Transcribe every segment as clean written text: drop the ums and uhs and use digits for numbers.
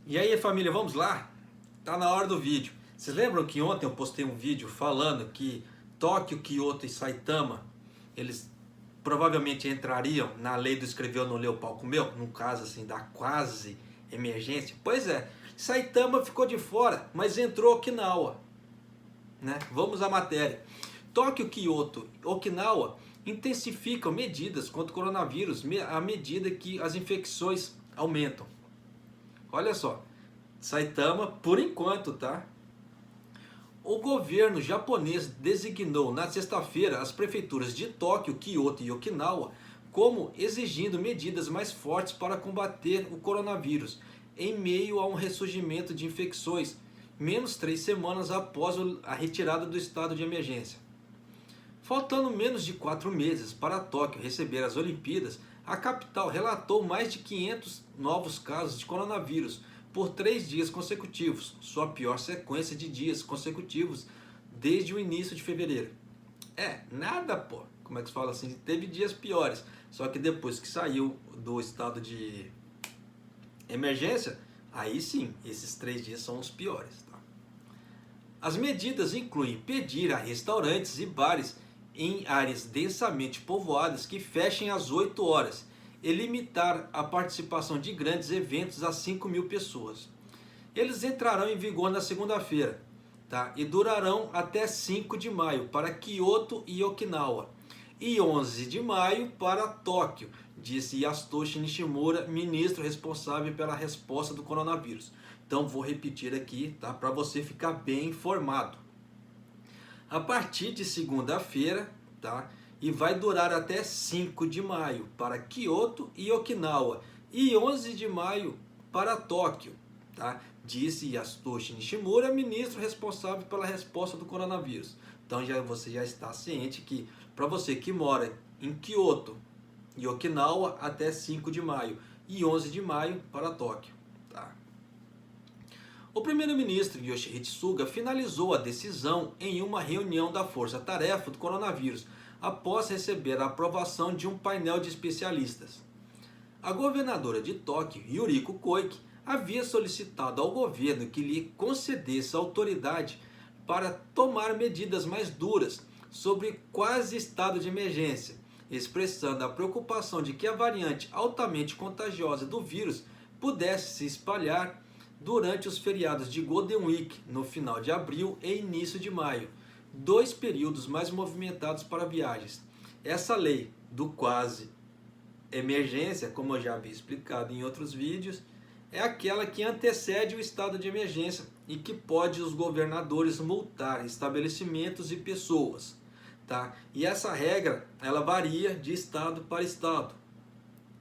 E aí, família, vamos lá? Tá na hora do vídeo. Vocês lembram que ontem eu postei um vídeo falando que Tóquio, Kyoto e Saitama, eles provavelmente entrariam na lei do escrever ou não ler o pau comeu, no caso assim da quase emergência? Pois é, Saitama ficou de fora, mas entrou Okinawa, né? Vamos à matéria. Tóquio, Kyoto, Okinawa intensificam medidas contra o coronavírus à medida que as infecções aumentam. Olha só, Saitama, por enquanto, tá? O governo japonês designou na sexta-feira as prefeituras de Tóquio, Kyoto e Okinawa como exigindo medidas mais fortes para combater o coronavírus, em meio a um ressurgimento de infecções, menos 3 semanas após a retirada do estado de emergência. Faltando menos de 4 meses para Tóquio receber as Olimpíadas, a capital relatou mais de 500 novos casos de coronavírus por 3 dias consecutivos, sua pior sequência de dias consecutivos desde o início de fevereiro. Nada, pô, como é que se fala assim? Teve dias piores, só que depois que saiu do estado de emergência, aí sim, esses 3 dias são os piores. Tá? As medidas incluem pedir a restaurantes e bares em áreas densamente povoadas que fechem às 8 horas e limitar a participação de grandes eventos a 5.000 pessoas. Eles entrarão em vigor na segunda-feira, tá? E durarão até 5 de maio para Kyoto e Okinawa e 11 de maio para Tóquio, disse Yasutoshi Nishimura, ministro responsável pela resposta do coronavírus. Então vou repetir aqui, tá? Para você ficar bem informado. A partir de segunda-feira, tá? E vai durar até 5 de maio para Kyoto e Okinawa e 11 de maio para Tóquio, tá? Disse Yasutoshi Nishimura, ministro responsável pela resposta do coronavírus. Então você já está ciente que para você que mora em Kyoto e Okinawa até 5 de maio e 11 de maio para Tóquio, tá? O primeiro-ministro Yoshihide Suga finalizou a decisão em uma reunião da Força-Tarefa do Coronavírus, após receber a aprovação de um painel de especialistas. A governadora de Tóquio, Yuriko Koike, havia solicitado ao governo que lhe concedesse autoridade para tomar medidas mais duras sobre quase estado de emergência, expressando a preocupação de que a variante altamente contagiosa do vírus pudesse se espalhar durante os feriados de Golden Week, no final de abril e início de maio, 2 períodos mais movimentados para viagens. Essa lei do quase emergência, como eu já havia explicado em outros vídeos, é aquela que antecede o estado de emergência e que pode os governadores multar estabelecimentos e pessoas. Tá? E essa regra, ela varia de estado para estado.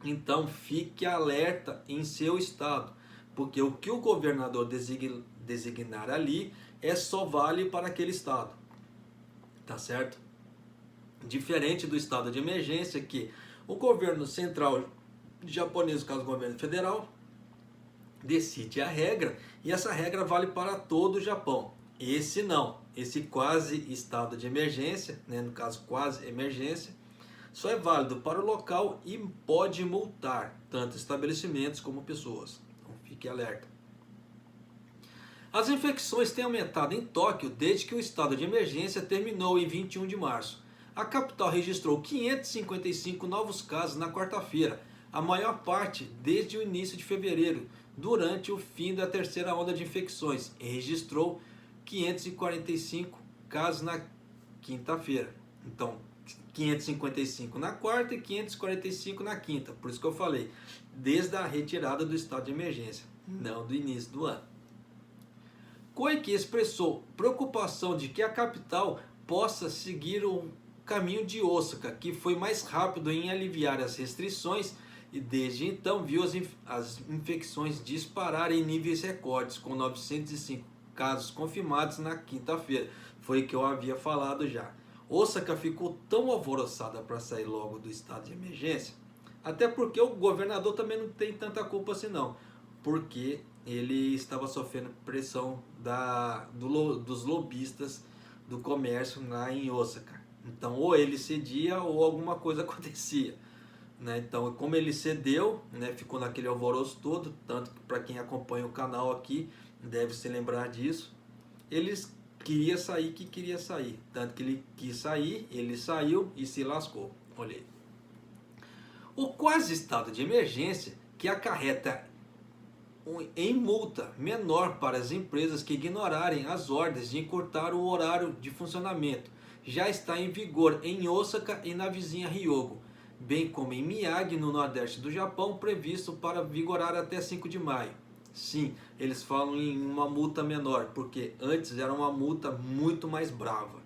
Então fique alerta em seu estado, porque o que o governador designar ali só vale para aquele estado, tá certo? Diferente do estado de emergência, que o governo central japonês, no caso o governo federal, decide a regra e essa regra vale para todo o Japão. Esse não, esse quase estado de emergência, né, no caso quase emergência, só é válido para o local e pode multar tanto estabelecimentos como pessoas. Então fique alerta. As infecções têm aumentado em Tóquio desde que o estado de emergência terminou em 21 de março. A capital registrou 555 novos casos na quarta-feira, a maior parte desde o início de fevereiro, durante o fim da terceira onda de infecções, e registrou 545 casos na quinta-feira. Então, 555 na quarta e 545 na quinta. Por isso que eu falei, desde a retirada do estado de emergência, não do início do ano. Koike expressou preocupação de que a capital possa seguir o caminho de Osaka, que foi mais rápido em aliviar as restrições e desde então viu as infecções dispararem em níveis recordes, com 905 casos confirmados na quinta-feira. Foi o que eu havia falado já. Osaka ficou tão alvoroçada para sair logo do estado de emergência, até porque o governador também não tem tanta culpa assim não, porque ele estava sofrendo pressão dos lobistas do comércio lá em Osaka. Então ou ele cedia ou alguma coisa acontecia. né? Então, como ele cedeu, né, ficou naquele alvoroço todo, tanto que para quem acompanha o canal aqui deve se lembrar disso. Eles queria sair, que queria sair, tanto que ele quis sair, ele saiu e se lascou. Olha aí. O quase estado de emergência, que acarreta em multa menor para as empresas que ignorarem as ordens de encurtar o horário de funcionamento, já está em vigor em Osaka e na vizinha Hyogo, bem como em Miyagi, no nordeste do Japão, previsto para vigorar até 5 de maio. Sim, eles falam em uma multa menor, porque antes era uma multa muito mais brava.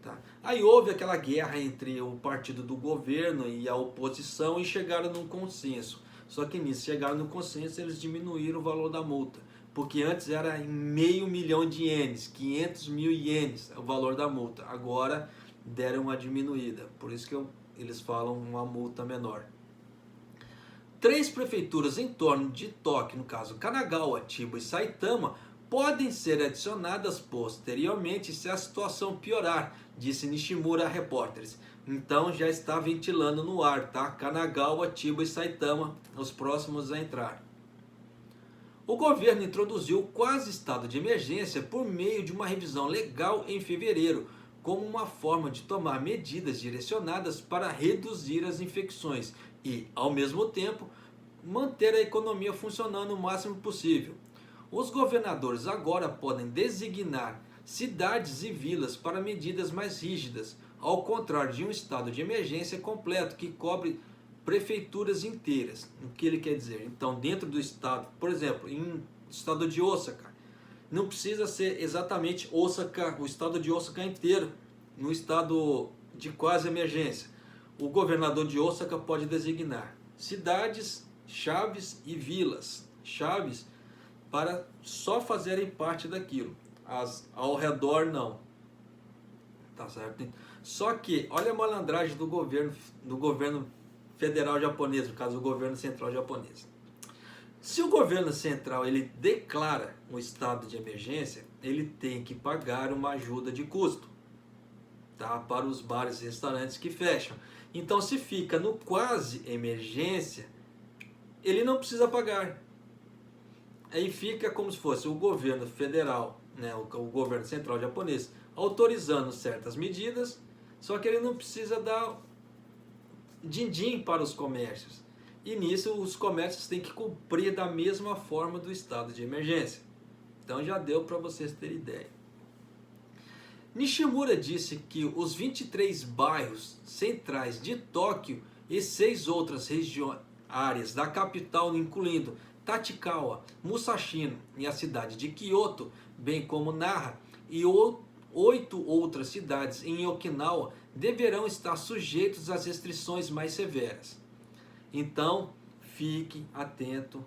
Tá? Aí houve aquela guerra entre o partido do governo e a oposição e chegaram num consenso. Só que nisso chegaram no consenso, eles diminuíram o valor da multa. Porque antes era em $500 mil de ienes, 500 mil ienes o valor da multa. Agora deram uma diminuída. Por isso que eles falam uma multa menor. 3 prefeituras em torno de Tóquio, no caso Kanagawa, Chiba e Saitama, podem ser adicionadas posteriormente se a situação piorar, disse Nishimura a repórteres. Então já está ventilando no ar, tá? Kanagawa, Chiba e Saitama, os próximos a entrar. O governo introduziu o quase estado de emergência por meio de uma revisão legal em fevereiro, como uma forma de tomar medidas direcionadas para reduzir as infecções e, ao mesmo tempo, manter a economia funcionando o máximo possível. Os governadores agora podem designar cidades e vilas para medidas mais rígidas, ao contrário de um estado de emergência completo que cobre prefeituras inteiras. O que ele quer dizer? Então, dentro do estado, por exemplo, em estado de Osaka, não precisa ser exatamente Osaka, o estado de Osaka inteiro, no estado de quase emergência. O governador de Osaka pode designar cidades, chaves e vilas. Chaves para só fazerem parte daquilo. As ao redor não. Tá certo? Só que, olha a malandragem do governo federal japonês, no caso, o governo central japonês. Se o governo central ele declara um estado de emergência, ele tem que pagar uma ajuda de custo, tá? Para os bares e restaurantes que fecham. Então, se fica no quase emergência, ele não precisa pagar. Aí fica como se fosse o governo federal, né, o governo central japonês, autorizando certas medidas, só que ele não precisa dar din-din para os comércios. E nisso os comércios têm que cumprir da mesma forma do estado de emergência. Então já deu para vocês terem ideia. Nishimura disse que os 23 bairros centrais de Tóquio e 6 outras áreas da capital, incluindo Tachikawa, Musashino e a cidade de Kyoto, bem como Nara e 8 outras cidades em Okinawa, deverão estar sujeitos às restrições mais severas. Então, fique atento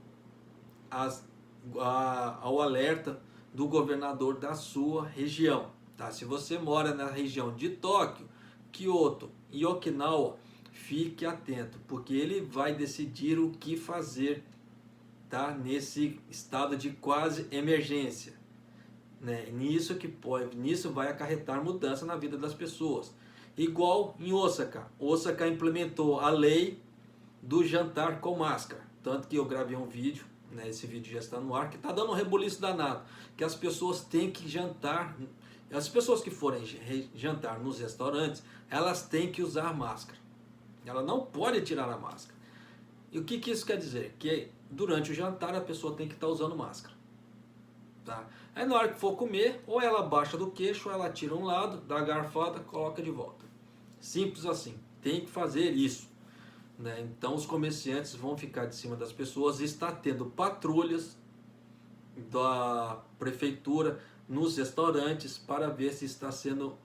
ao alerta do governador da sua região. Tá? Se você mora na região de Tóquio, Kyoto e Okinawa, fique atento, porque ele vai decidir o que fazer, tá? Nesse estado de quase emergência. Né? Nisso vai acarretar mudança na vida das pessoas. Igual em Osaka. Osaka implementou a lei do jantar com máscara. Tanto que eu gravei um vídeo, né? Esse vídeo já está no ar, que está dando um rebuliço danado. Que as pessoas têm que jantar. As pessoas que forem jantar nos restaurantes, elas têm que usar máscara. Ela não pode tirar a máscara. E o que isso quer dizer? Que durante o jantar a pessoa tem que estar usando máscara. Tá? Aí na hora que for comer, ou ela baixa do queixo, ou ela tira um lado, dá a garfada, coloca de volta. Simples assim. Tem que fazer isso. Né? Então os comerciantes vão ficar de cima das pessoas. Está tendo patrulhas da prefeitura nos restaurantes para ver se está sendo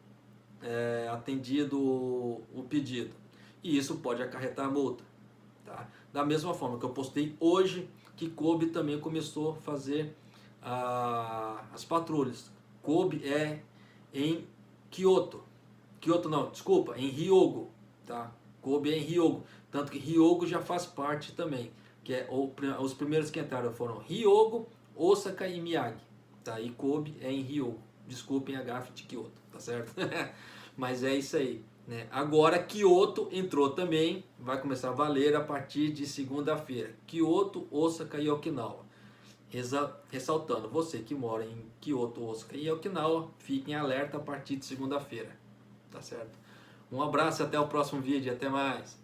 atendido o pedido. E isso pode acarretar multa. Tá? Da mesma forma que eu postei hoje, que Kobe também começou a fazer as patrulhas. Kobe é em Kyoto. Kyoto não, desculpa, em Hyogo. Tá? Kobe é em Hyogo. Tanto que Hyogo já faz parte também. Que os primeiros que entraram foram Hyogo, Osaka e Miyagi. Tá? E Kobe é em Hyogo. Desculpem a gafe de Kyoto, tá certo? Mas é isso aí. né? Agora Kyoto entrou também, vai começar a valer a partir de segunda-feira. Kyoto, Osaka e Okinawa. Ressaltando, você que mora em Kyoto, Osaka e Okinawa, fiquem alerta a partir de segunda-feira, tá certo? Um abraço, até o próximo vídeo, até mais!